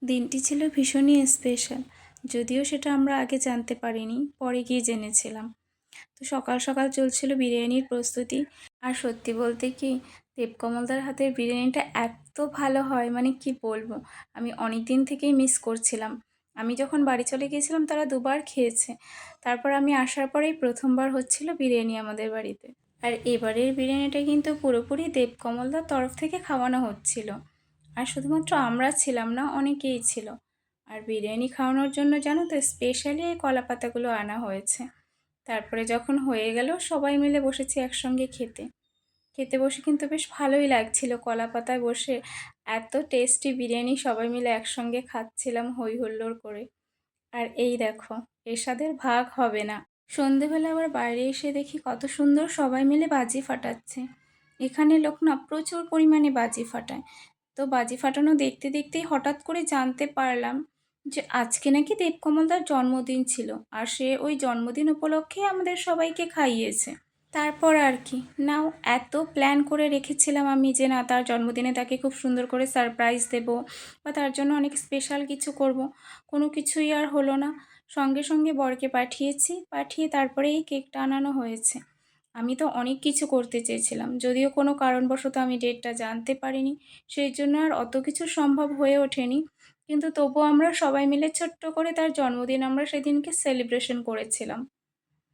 দিনটি ছিল ভীষণই স্পেশাল। যদিও সেটা আমরা আগে জানতে পারিনি, পরে গিয়ে জেনেছিলাম। তো সকাল সকাল চলছিল বিরিয়ানির প্রস্তুতি। আর সত্যি বলতে কি, দেবকমলদার হাতের বিরিয়ানিটা এত ভালো হয়, মানে কি বলবো। আমি অনেক দিন থেকেই মিস করছিলাম। আমি যখন বাড়ি চলে গিয়েছিলাম তারা দুবার খেয়েছে। তারপর আমি আসার পরেই প্রথমবার হচ্ছিল বিরিয়ানি আমাদের বাড়িতে। আর এবারের বিরিয়ানিটা কিন্তু পুরোপুরি দেবকমলদার তরফ থেকে খাওয়ানো হচ্ছিল। আর শুধুমাত্র আমরা ছিলাম না, অনেকেই ছিল। আর বিরিয়ানি খাওয়ানোর জন্য জানো তো, স্পেশালি এই কলা পাতাগুলো আনা হয়েছে। তারপরে যখন হয়ে গেল, সবাই মিলে বসেছি একসঙ্গে খেতে। খেতে বসে কিন্তু বেশ ভালোই লাগছিল, কলা পাতায় বসে এত টেস্টি বিরিয়ানি সবাই মিলে একসঙ্গে খাচ্ছিলাম হই হুল্লোড় করে। আর এই দেখো, এর স্বাদের ভাগ হবে না। সন্ধেবেলা আবার বাইরে এসে দেখি কত সুন্দর সবাই মিলে বাজি ফাটাচ্ছে। এখানে লোক না প্রচুর পরিমাণে বাজি ফাটায়। তো বাজি ফাটানো দেখতে দেখতেই হঠাৎ করে জানতে পারলাম যে আজকে নাকি দেবকমলদার জন্মদিন ছিল। আর সে ওই জন্মদিন উপলক্ষে আমাদের সবাইকে খাইয়েছে। তারপর আর কি, নাও এত প্ল্যান করে রেখেছিলাম আমি যে না, তার জন্মদিনে তাকে খুব সুন্দর করে সারপ্রাইজ দেব বা তার জন্য অনেক স্পেশাল কিছু করব। কোনো কিছুই আর হলো না। সঙ্গে সঙ্গে বরকে পাঠিয়েছি, পাঠিয়ে তারপরে এই কেকটা আনানো হয়েছে। আমি তো অনেক কিছু করতে চেয়েছিলাম, যদিও কোনো কারণবশত আমি ডেটটা জানতে পারিনি, সেই জন্য আর অত কিছু সম্ভব হয়ে ওঠেনি। কিন্তু তবুও আমরা সবাই মিলে ছোট্ট করে তার জন্মদিন আমরা সেদিনকে সেলিব্রেশন করেছিলাম।